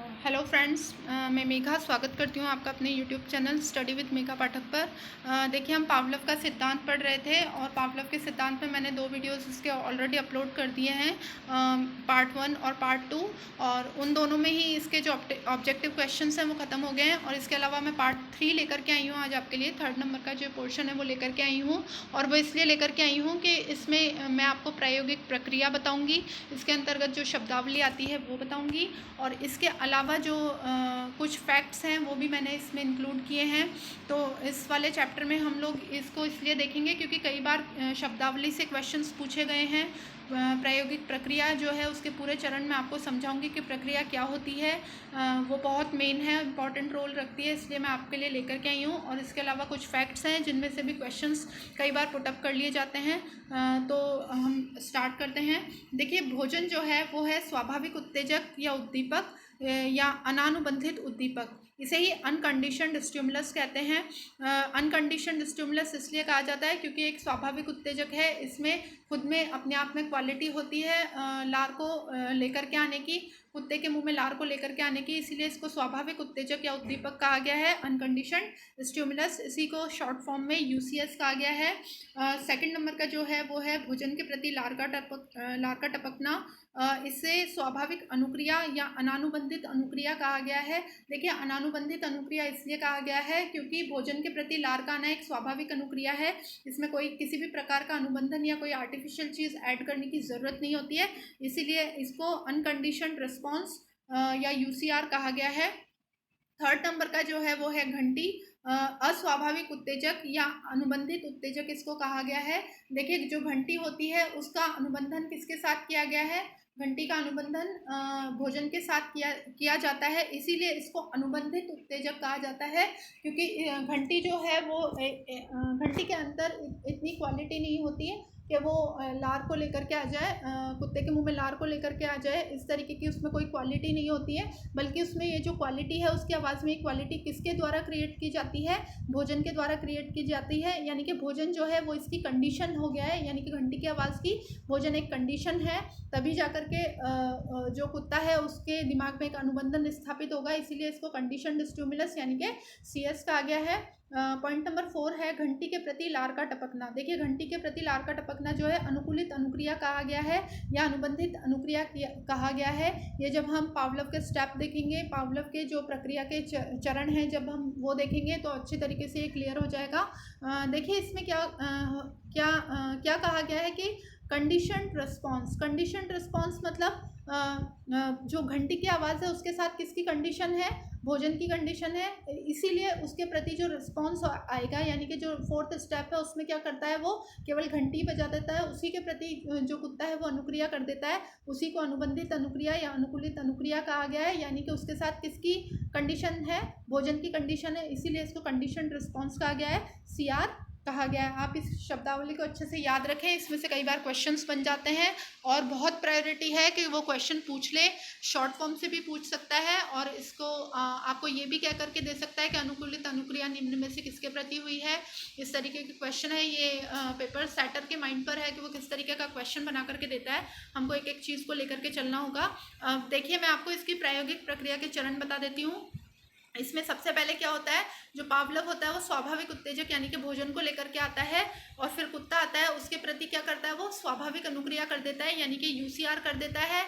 Hello friends, मैं मेघा स्वागत करती हूँ आपका अपने YouTube channel study with Megha Pathak पर। देखिए, हम पावलोव का सिद्धांत पढ़ रहे थे और पावलोव के सिद्धांत में मैंने 2 वीडियोस इसके ऑलरेडी अपलोड कर दिए हैं, पार्ट 1 और पार्ट 2। और उन दोनों में ही इसके जो ऑब्जेक्टिव क्वेश्चंस हैं वो ख़त्म हो गए हैं। और इसके अलावा मैं पार्ट 3 लेकर के आई हूँ आज आपके लिए। 3rd नंबर का जो पोर्शन है वो लेकर के आई हूँ, और वो इसलिए लेकर के आई हूँ कि इसमें मैं आपको प्रायोगिक प्रक्रिया बताऊँगी, इसके अंतर्गत जो शब्दावली आती है वो बताऊँगी, और इसके अलावा जो कुछ फैक्ट्स हैं वो भी मैंने इसमें इंक्लूड किए हैं। तो इस वाले चैप्टर में हम लोग इसको इसलिए देखेंगे क्योंकि कई बार शब्दावली से क्वेश्चंस पूछे गए हैं। प्रायोगिक प्रक्रिया जो है उसके पूरे चरण में आपको समझाऊंगी कि प्रक्रिया क्या होती है। वो बहुत मेन है, इंपॉर्टेंट रोल रखती है, इसलिए मैं आपके लिए लेकर के आई हूँ। और इसके अलावा कुछ फैक्ट्स हैं जिनमें से भी क्वेश्चंस कई बार पुटअप कर लिए जाते हैं। तो हम स्टार्ट करते हैं। देखिए, भोजन जो है वो है स्वाभाविक उत्तेजक या उद्दीपक या अनानुबंधित उद्दीपक। इसे ही अनकंडीशनड स्टिमुलस कहते हैं। अनकंडीशनड स्टिमुलस इसलिए कहा जाता है क्योंकि एक स्वाभाविक उत्तेजक है, इसमें खुद में अपने आप में क्वालिटी होती है लार को लेकर के आने की, कुत्ते के मुंह में लार को लेकर के आने की, इसीलिए इसको स्वाभाविक उत्तेजक या उद्दीपक कहा गया है, अनकंडीशनड स्टिमुलस। इसी को शॉर्ट फॉर्म में यूसीएस कहा गया है। सेकंड नंबर का जो है वो है भोजन के प्रति लार का टपकना। इसे स्वाभाविक अनुक्रिया या अनानुबंधित अनुक्रिया कहा गया है। देखिए, अनानुबंधित अनुक्रिया इसलिए कहा गया है क्योंकि भोजन के प्रति लार का आना एक स्वाभाविक अनुक्रिया है, इसमें कोई किसी भी प्रकार का अनुबंधन या कोई आर्टिफिशियल चीज़ ऐड करने की ज़रूरत नहीं होती है, इसीलिए इसको अनकंडीशनड रिस्पॉन्स या यूसीआर कहा गया है। 3rd नंबर का जो है वो है घंटी। अस्वाभाविक उत्तेजक या अनुबंधित उत्तेजक इसको कहा गया है। देखिए, जो घंटी होती है उसका अनुबंधन किसके साथ किया गया है? घंटी का अनुबंधन भोजन के साथ किया जाता है, इसीलिए इसको अनुबंधित उत्तेजक कहा जाता है। क्योंकि घंटी जो है वो घंटी के अंदर इतनी क्वालिटी नहीं होती है कि वो लार को लेकर के आ जाए, कुत्ते के मुंह में लार को लेकर के आ जाए, इस तरीके की उसमें कोई क्वालिटी नहीं होती है। बल्कि उसमें ये जो क्वालिटी है उसकी आवाज़ में क्वालिटी किसके द्वारा क्रिएट की जाती है? भोजन के द्वारा क्रिएट की जाती है। यानी कि भोजन जो है वो इसकी कंडीशन हो गया है, यानी कि घंटी की आवाज़ की भोजन एक कंडीशन है, तभी जाकर के जो कुत्ता है उसके दिमाग में एक अनुबंधन स्थापित होगा, इसीलिए इसको कंडीशनड स्टिमुलस यानी कि सीएस कहा गया है। पॉइंट नंबर 4 है घंटी के प्रति लार का टपकना। देखिए, घंटी के प्रति लार का टपकना जो है अनुकूलित अनुक्रिया कहा गया है या अनुबंधित अनुक्रिया कहा गया है। ये जब हम पावलोव के स्टेप देखेंगे, पावलोव के जो प्रक्रिया के चरण हैं, जब हम वो देखेंगे तो अच्छी तरीके से ये क्लियर हो जाएगा। देखिए, इसमें क्या कहा गया है कि कंडीशनड रिस्पॉन्स। कंडीशनड रिस्पॉन्स मतलब जो घंटी की आवाज़ है उसके साथ किसकी कंडीशन है? भोजन की कंडीशन है, इसीलिए उसके प्रति जो रिस्पॉन्स आएगा, यानी कि जो 4th स्टेप है उसमें क्या करता है, वो केवल घंटी बजा देता है, उसी के प्रति जो कुत्ता है वो अनुक्रिया कर देता है, उसी को अनुबंधित अनुक्रिया या अनुकूलित अनुक्रिया कहा गया है। यानी कि उसके साथ किसकी कंडीशन है? भोजन की कंडीशन है, इसीलिए इसको कंडीशन रिस्पॉन्स कहा गया है, सीआर कहा गया है। आप इस शब्दावली को अच्छे से याद रखें, इसमें से कई बार क्वेश्चंस बन जाते हैं और बहुत प्रायोरिटी है कि वो क्वेश्चन पूछ ले। शॉर्ट फॉर्म से भी पूछ सकता है और इसको आपको ये भी कह करके दे सकता है कि अनुकूलित अनुक्रिया निम्न में से किसके प्रति हुई है। इस तरीके के क्वेश्चन है। ये पेपर सेटर के माइंड पर है कि वो किस तरीके का क्वेश्चन बना करके देता है, हमको एक एक चीज़ को लेकर के चलना होगा। देखिए, मैं आपको इसकी प्रायोगिक प्रक्रिया के चरण बता देती हूँ। इसमें सबसे पहले क्या होता है, जो पावलोव होता है वो स्वाभाविक उत्तेजक यानी कि भोजन को लेकर के आता है, और फिर कुत्ता आता है, उसके प्रति क्या करता है, वो स्वाभाविक अनुक्रिया कर देता है, यानी कि यूसीआर कर देता है।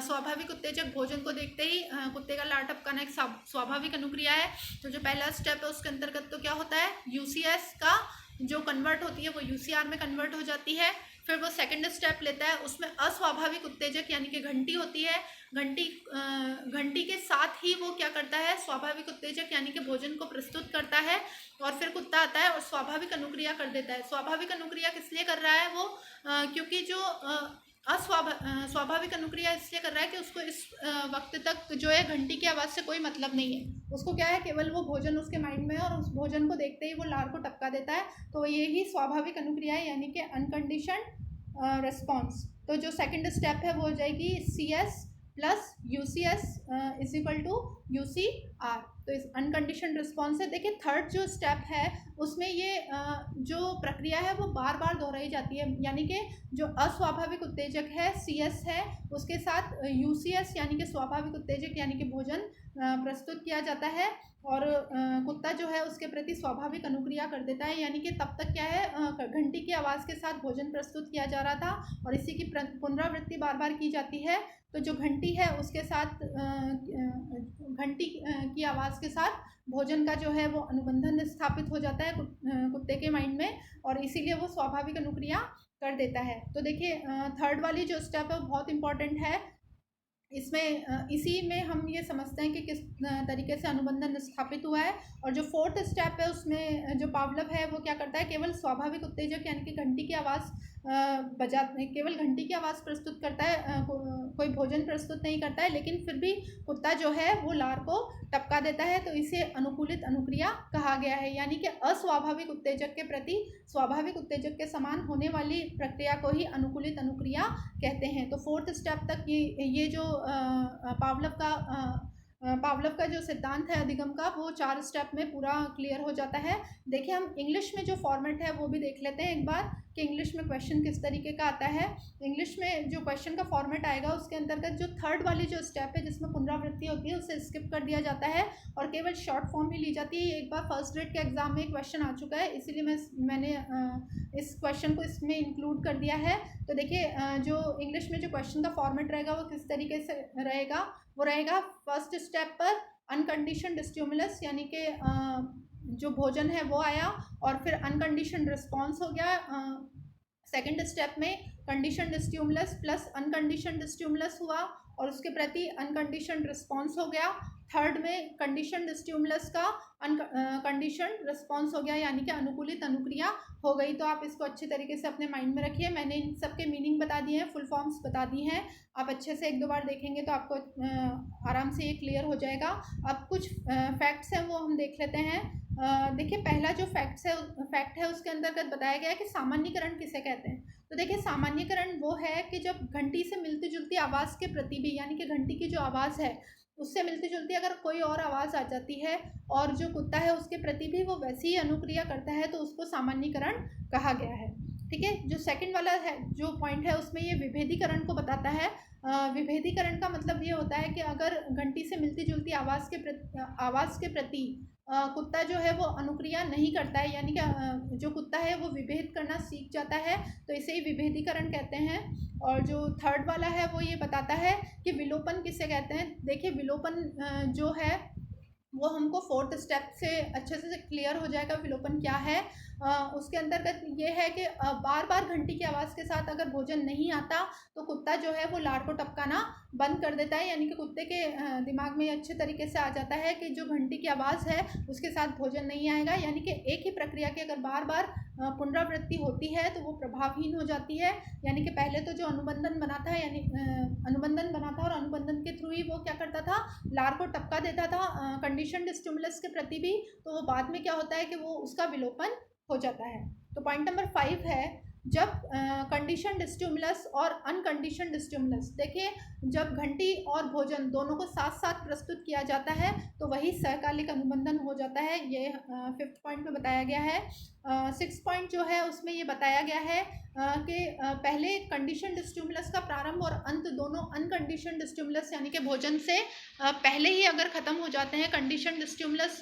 स्वाभाविक उत्तेजक भोजन को देखते ही कुत्ते का लार टपकाना एक स्वाभाविक अनुक्रिया है। तो जो पहला स्टेप है उसके अंतर्गत तो क्या होता है, यूसीएस का जो कन्वर्ट होती है वो यूसीआर में कन्वर्ट हो जाती है। फिर वो सेकंड स्टेप लेता है, उसमें अस्वाभाविक उत्तेजक यानी कि घंटी होती है, घंटी के साथ ही वो क्या करता है, स्वाभाविक उत्तेजक यानी कि भोजन को प्रस्तुत करता है, और फिर कुत्ता आता है और स्वाभाविक अनुक्रिया कर देता है। स्वाभाविक अनुक्रिया किस लिए कर रहा है वो, क्योंकि जो स्वाभाविक अनुक्रिया इसलिए कर रहा है कि उसको इस वक्त तक जो है घंटी की आवाज़ से कोई मतलब नहीं है, उसको क्या है, केवल वो भोजन उसके माइंड में है और उस भोजन को देखते ही वो लार को टपका देता है। तो ये ही स्वाभाविक अनुक्रिया है, यानी कि अनकंडीशनड रिस्पॉन्स। तो जो सेकंड स्टेप है वो हो जाएगी CS, plus UCS is equal to UCR। तो इस अनकंडीशनड रिस्पॉन्स है। देखिए थर्ड जो स्टेप है उसमें ये जो प्रक्रिया है वो बार बार दोहराई जाती है, यानी कि जो अस्वाभाविक उत्तेजक है CS है, उसके साथ UCS यानी कि स्वाभाविक उत्तेजक यानी कि भोजन प्रस्तुत किया जाता है, और कुत्ता जो है उसके प्रति स्वाभाविक अनुक्रिया कर देता है, यानी कि तब तक क्या है घंटी की आवाज़ के साथ भोजन प्रस्तुत किया जा रहा था और इसी की पुनरावृत्ति बार बार की जाती है। तो जो घंटी है उसके साथ घंटी की आवाज़ के साथ भोजन का जो है वो अनुबंधन स्थापित हो जाता है कुत्ते के माइंड में, और इसीलिए वो स्वाभाविक अनुक्रिया कर देता है। तो देखिए थर्ड वाली जो स्टेप है वो बहुत इंपॉर्टेंट है। इसमें इसी में हम ये समझते हैं कि किस तरीके से अनुबंधन स्थापित हुआ है। और जो फोर्थ स्टेप है उसमें जो पावलव है वो क्या करता है, केवल स्वाभाविक उत्तेजक यानी कि घंटी की आवाज़ केवल घंटी की आवाज़ प्रस्तुत करता है, कोई भोजन प्रस्तुत नहीं करता है, लेकिन फिर भी कुत्ता जो है वो लार को टपका देता है। तो इसे अनुकूलित अनुक्रिया कहा गया है, यानी कि अस्वाभाविक उत्तेजक के प्रति स्वाभाविक उत्तेजक के समान होने वाली प्रक्रिया को ही अनुकूलित अनुक्रिया कहते हैं। तो फोर्थ स्टेप तक ये जो पावलव का जो सिद्धांत है अधिगम का, वो 4 स्टेप में पूरा क्लियर हो जाता है। देखिए हम इंग्लिश में जो फॉर्मेट है वो भी देख लेते हैं एक बार कि इंग्लिश में क्वेश्चन किस तरीके का आता है। इंग्लिश में जो क्वेश्चन का फॉर्मेट आएगा उसके अंतर्गत जो थर्ड वाली जो स्टेप है जिसमें पुनरावृत्ति होती है उसे स्किप कर दिया जाता है और केवल शॉर्ट फॉर्म ही ली जाती है। एक बार फर्स्ट ग्रेड के एग्जाम में क्वेश्चन आ चुका है, इसीलिए मैंने इस क्वेश्चन को इसमें इंक्लूड कर दिया है। तो देखिए जो इंग्लिश में जो क्वेश्चन का फॉर्मेट रहेगा वो किस तरीके से रहेगा, वो रहेगा फर्स्ट स्टेप पर अनकंडीशनड स्टिमुलस यानी कि जो भोजन है वो आया और फिर अनकंडीशनड रिस्पॉन्स हो गया। सेकेंड स्टेप में conditioned stimulus plus unconditioned stimulus हुआ और उसके प्रति अनकंडीशनड रिस्पॉन्स हो गया। थर्ड में कंडीशनड स्टिमुलस का अनकंडीशनड रिस्पॉन्स हो गया, यानी कि अनुकूलित अनुक्रिया हो गई। तो आप इसको अच्छे तरीके से अपने माइंड में रखिए। मैंने इन सब के मीनिंग बता दिए हैं, फुल फॉर्म्स बता दी हैं। आप अच्छे से 1-2 बार देखेंगे तो आपको आराम से ये क्लियर हो जाएगा। अब कुछ फैक्ट्स हैं वो हम देख लेते हैं। देखिए पहला जो फैक्ट है उसके अंतर्गत बताया गया है कि सामान्यीकरण किसे कहते हैं। तो देखिए सामान्यीकरण वो है कि जब घंटी से मिलती जुलती आवाज़ के प्रति भी, यानी कि घंटी की जो आवाज़ है उससे मिलती जुलती अगर कोई और आवाज़ आ जाती है और जो कुत्ता है उसके प्रति भी वो वैसी ही अनुक्रिया करता है तो उसको सामान्यीकरण कहा गया है। ठीक है, जो सेकंड वाला है जो पॉइंट है उसमें ये विभेदीकरण को बताता है। विभेदीकरण का मतलब ये होता है कि अगर घंटी से मिलती जुलती आवाज़ के प्रति कुत्ता जो है वो अनुक्रिया नहीं करता है, यानी कि जो कुत्ता है वो विभेद करना सीख जाता है, तो इसे ही विभेदीकरण कहते हैं। और जो थर्ड वाला है वो ये बताता है कि विलोपन किसे कहते हैं। देखिए विलोपन जो है वो हमको फोर्थ स्टेप से अच्छे से क्लियर हो जाएगा विलोपन क्या है। उसके अंतर्गत ये है कि बार बार घंटी की आवाज़ के साथ अगर भोजन नहीं आता तो कुत्ता जो है वो लार को टपकाना बंद कर देता है, यानी कि कुत्ते के दिमाग में अच्छे तरीके से आ जाता है कि जो घंटी की आवाज़ है उसके साथ भोजन नहीं आएगा, यानी कि एक ही प्रक्रिया की अगर बार बार पुनरावृत्ति होती है तो वो प्रभावहीन हो जाती है। यानी कि पहले तो जो अनुबंधन बना था और अनुबंधन के थ्रू ही वो क्या करता था, लार को टपका देता था कंडीशनड स्टिमुलस के प्रति भी, तो वो बाद में क्या होता है कि वो उसका विलोपन हो जाता है। तो पॉइंट नंबर 5 है जब कंडीशनड स्टिमुलस और अनकंडीशनड स्टिमुलस, देखिए जब घंटी और भोजन दोनों को साथ साथ प्रस्तुत किया जाता है तो वही सहकालिक अनुबंधन हो जाता है। ये 5th पॉइंट में बताया गया है। 6th पॉइंट जो है उसमें ये बताया गया है कि पहले कंडीशनड स्टिमुलस का प्रारंभ और अंत दोनों अनकंडीशनड स्टिमुलस यानी कि भोजन से पहले ही अगर ख़त्म हो जाते हैं। कंडीशनड स्टिमुलस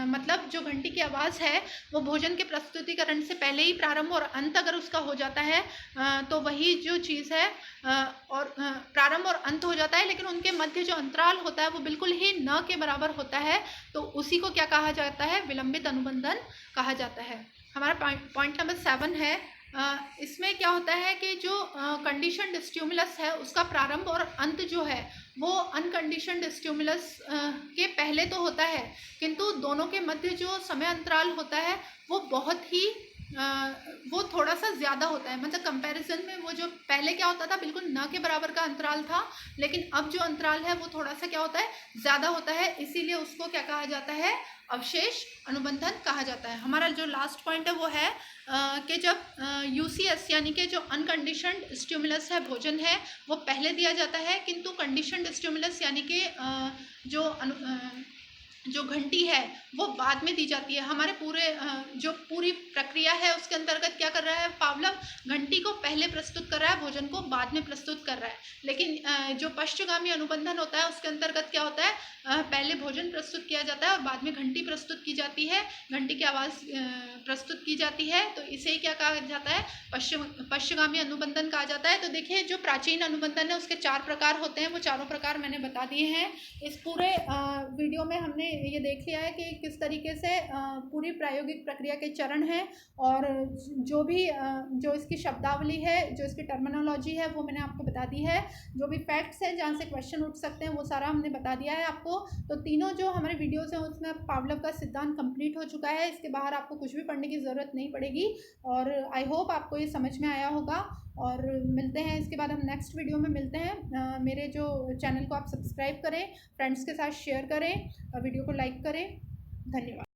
मतलब जो घंटी की आवाज़ है वो भोजन के प्रस्तुतिकरण से पहले ही प्रारंभ और अंत अगर उसका हो जाता है तो वही जो चीज़ है और प्रारंभ और अंत हो जाता है, लेकिन उनके मध्य जो अंतराल होता है वो बिल्कुल ही न के बराबर होता है, तो उसी को क्या कहा जाता है, विलंबित अनुबंधन कहा जाता है। हमारा पॉइंट नंबर 7 है। इसमें क्या होता है कि जो कंडीशनड स्टिमुलस है उसका प्रारंभ और अंत जो है वो अनकंडीशनड स्टिमुलस के पहले तो होता है, किंतु दोनों के मध्य जो समय अंतराल होता है वो बहुत ही वो थोड़ा सा ज़्यादा होता है, मतलब कंपैरिजन में वो जो पहले क्या होता था बिल्कुल न के बराबर का अंतराल था, लेकिन अब जो अंतराल है वो थोड़ा सा क्या होता है, ज़्यादा होता है, इसीलिए उसको क्या कहा जाता है, अवशेष अनुबंधन कहा जाता है। हमारा जो लास्ट पॉइंट है वो है कि जब यूसीएस यानी कि जो अनकंडीशनड स्टिमुलस है, भोजन है, वो पहले दिया जाता है, किंतु कंडीशनड स्टिमुलस यानी कि जो घंटी है वो बाद में दी जाती है। हमारे जो पूरी प्रक्रिया है उसके अंतर्गत क्या कर रहा है पावलव, घंटी को पहले प्रस्तुत कर रहा है, भोजन को बाद में प्रस्तुत कर रहा है। लेकिन जो पश्चगामी अनुबंधन होता है उसके अंतर्गत क्या होता है, पहले भोजन प्रस्तुत किया जाता है और बाद में घंटी प्रस्तुत की जाती है, घंटी की आवाज़ प्रस्तुत की जाती है। तो इसे क्या कहा जाता है, पश्चगामी अनुबंधन कहा जाता है। तो देखिए जो प्राचीन अनुबंधन है उसके 4 प्रकार होते हैं, वो चारों प्रकार मैंने बता दिए हैं। इस पूरे वीडियो में हमने ये देख लिया है कि किस तरीके से पूरी प्रायोगिक प्रक्रिया के चरण हैं, और जो भी जो इसकी शब्दावली है, जो इसकी टर्मिनोलॉजी है, वो मैंने आपको बता दी है। जो भी फैक्ट्स हैं जहाँ से क्वेश्चन उठ सकते हैं वो सारा हमने बता दिया है आपको। तो तीनों जो हमारे वीडियोस हैं उसमें पावलव का सिद्धांत कंप्लीट हो चुका है, इसके बाहर आपको कुछ भी पढ़ने की ज़रूरत नहीं पड़ेगी। और आई होप आपको ये समझ में आया होगा, और मिलते हैं इसके बाद, हम नेक्स्ट वीडियो में मिलते हैं। मेरे जो चैनल को आप सब्सक्राइब करें, फ्रेंड्स के साथ शेयर करें, वीडियो को लाइक करें। धन्यवाद।